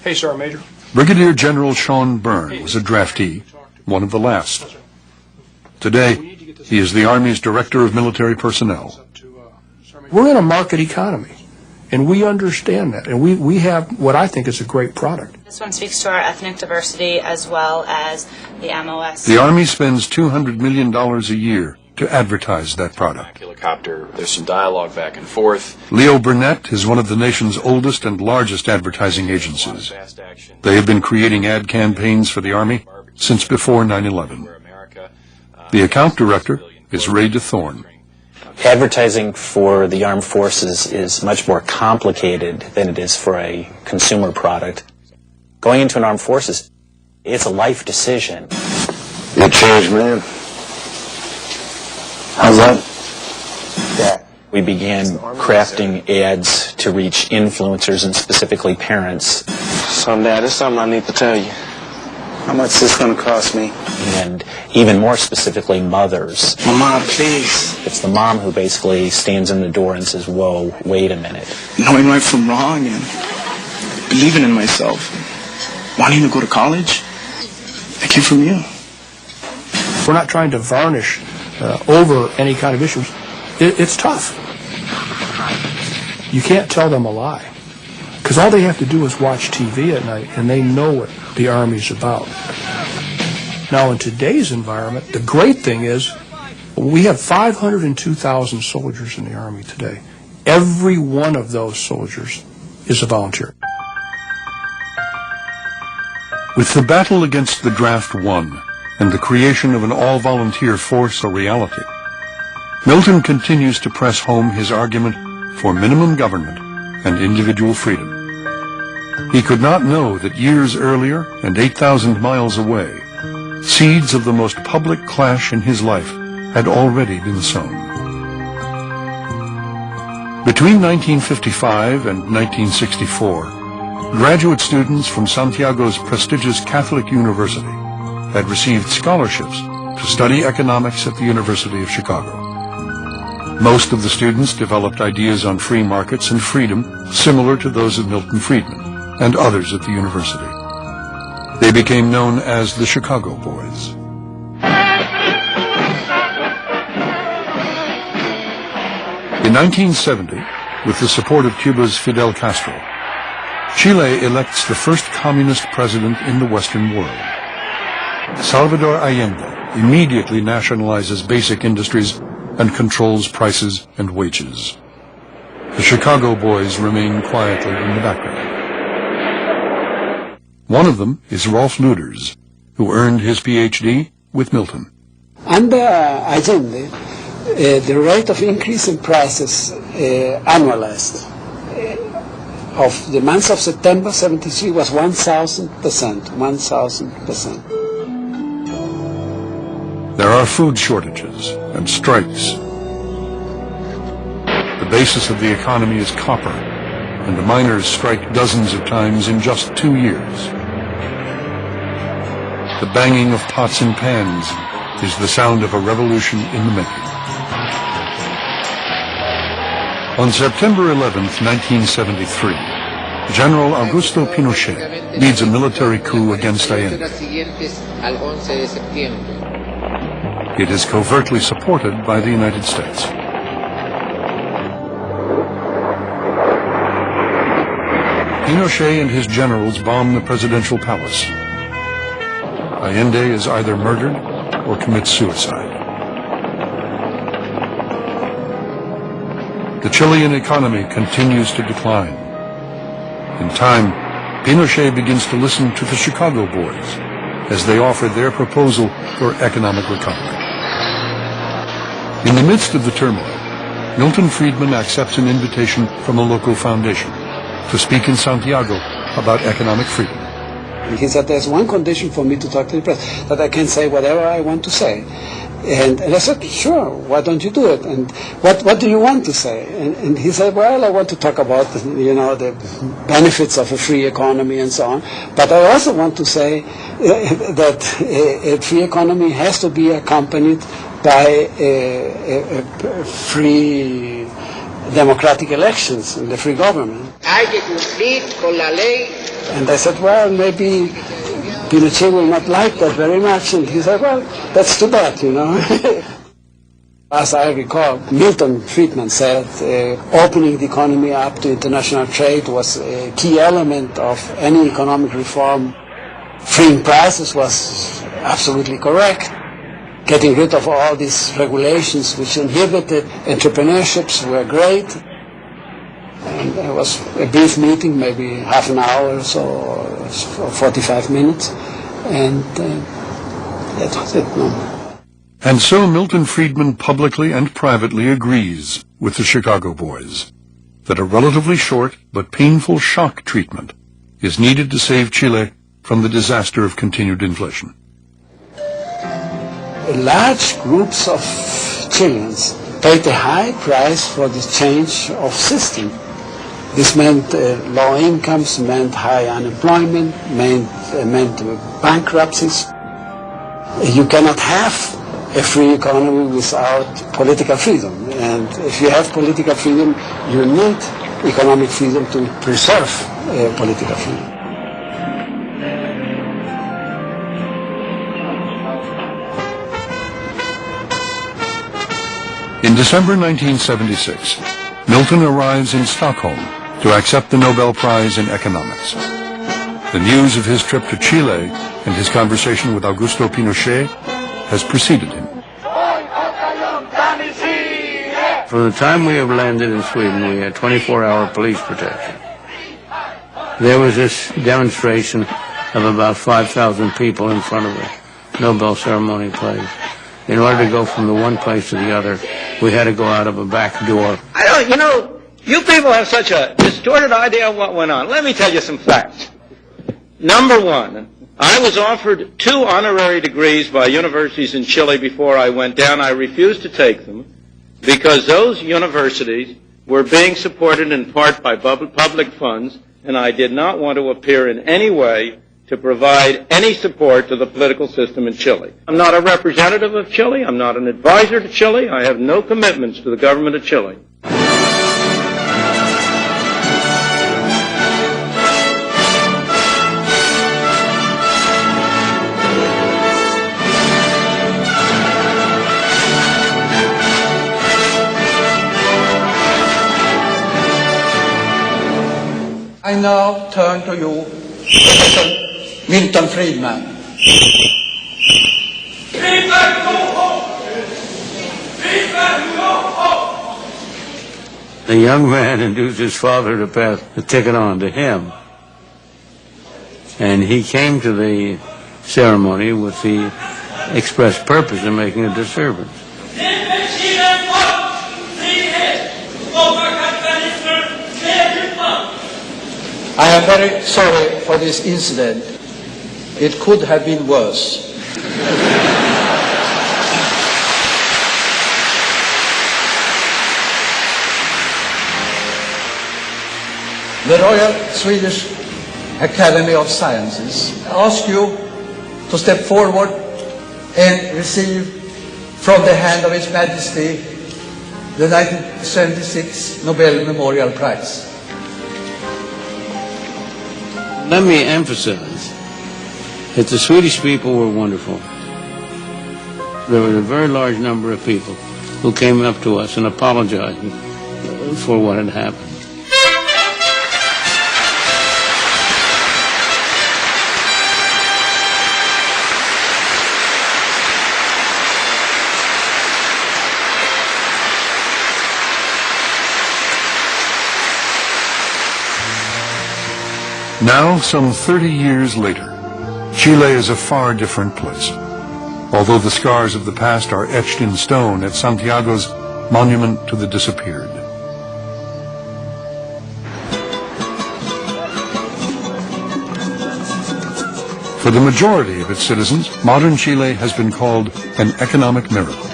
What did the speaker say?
Hey, Sergeant Major. Brigadier General Sean Byrne was a draftee, one of the last. Today, he is the Army's Director of Military Personnel. We're in a market economy, and we understand that, and we have what I think is a great product. This one speaks to our ethnic diversity as well as the MOS. The Army spends $200 million a year to advertise that product. Helicopter, there's some dialogue back and forth. Leo Burnett is one of the nation's oldest and largest advertising agencies. They have been creating ad campaigns for the Army since before 9/11. The account director is Ray DeThorne. Advertising for the armed forces is much more complicated than it is for a consumer product. Going into an armed forces, it's a life decision. You changed, man. How's that? We began crafting ads to reach influencers and specifically parents. So, Dad, there's something I need to tell you. How much is this going to cost me? And even more specifically, mothers. Mama, please. It's the mom who basically stands in the door and says, whoa, wait a minute. Knowing right from wrong and believing in myself. Wanting to go to college? That came from you. We're not trying to varnish over any kind of issues. It's tough. You can't tell them a lie, because all they have to do is watch TV at night, and they know what the Army's about. Now, in today's environment, the great thing is we have 502,000 soldiers in the Army today. Every one of those soldiers is a volunteer. With the battle against the draft won and the creation of an all-volunteer force a reality, Milton continues to press home his argument for minimum government and individual freedom. He could not know that years earlier and 8,000 miles away, seeds of the most public clash in his life had already been sown. Between 1955 and 1964, graduate students from Santiago's prestigious Catholic University had received scholarships to study economics at the University of Chicago. Most of the students developed ideas on free markets and freedom similar to those of Milton Friedman and others at the university. They became known as the Chicago Boys. In 1970, with the support of Cuba's Fidel Castro, Chile elects the first communist president in the Western world. Salvador Allende immediately nationalizes basic industries and controls prices and wages. The Chicago Boys remain quietly in the background. One of them is Rolf Luders, who earned his PhD with Milton. Under Allende, the rate of increase in prices annualized of the month of September 73 was 1,000%. 1,000%. There are food shortages and strikes. The basis of the economy is copper, and the miners strike dozens of times in just 2 years. The banging of pots and pans is the sound of a revolution in the making. On September 11th, 1973, General Augusto Pinochet leads a military coup against Allende. It is covertly supported by the United States. Pinochet and his generals bomb the presidential palace. Allende is either murdered or commits suicide. The Chilean economy continues to decline. In time, Pinochet begins to listen to the Chicago Boys as they offer their proposal for economic recovery. In the midst of the turmoil, Milton Friedman accepts an invitation from a local foundation to speak in Santiago about economic freedom. He said, there's one condition for me to talk to the press, that I can say whatever I want to say. And I said, sure, why don't you do it? And what do you want to say? And he said, well, I want to talk about, the benefits of a free economy and so on. But I also want to say that a free economy has to be accompanied by free democratic elections and the free government. Hay que cumplir con la ley And I said, well, maybe Pinochet will not like that very much. And he said, well, that's too bad, you know. As I recall, Milton Friedman said opening the economy up to international trade was a key element of any economic reform. Freeing prices was absolutely correct. Getting rid of all these regulations which inhibited entrepreneurships were great. And it was a brief meeting, maybe half an hour or so, or 45 minutes, and that was it. No. And so Milton Friedman publicly and privately agrees with the Chicago boys that a relatively short but painful shock treatment is needed to save Chile from the disaster of continued inflation. Large groups of Chileans paid a high price for the change of system. This meant low incomes, meant high unemployment, meant bankruptcies. You cannot have a free economy without political freedom. And if you have political freedom, you need economic freedom to preserve political freedom. In December 1976, Milton arrives in Stockholm to accept the Nobel Prize in Economics. The news of his trip to Chile and his conversation with Augusto Pinochet has preceded him. From the time we have landed in Sweden, we had 24-hour police protection. There was this demonstration of about 5,000 people in front of the Nobel ceremony place. In order to go from the one place to the other, we had to go out of a back door. You people have such a distorted idea of what went on. Let me tell you some facts. Number one, I was offered 2 honorary degrees by universities in Chile before I went down. I refused to take them because those universities were being supported in part by public funds, and I did not want to appear in any way to provide any support to the political system in Chile. I'm not a representative of Chile. I'm not an advisor to Chile. I have no commitments to the government of Chile. I now turn to you, Professor Milton Friedman. The young man induced his father to pass the ticket on to him. And he came to the ceremony with the express purpose of making a disturbance. I am very sorry for this incident. It could have been worse. The Royal Swedish Academy of Sciences asks you to step forward and receive from the hand of His Majesty the 1976 Nobel Memorial Prize. Let me emphasize that the Swedish people were wonderful. There was a very large number of people who came up to us and apologized for what had happened. Now, some 30 years later, Chile is a far different place. Although the scars of the past are etched in stone at Santiago's Monument to the Disappeared. For the majority of its citizens, modern Chile has been called an economic miracle.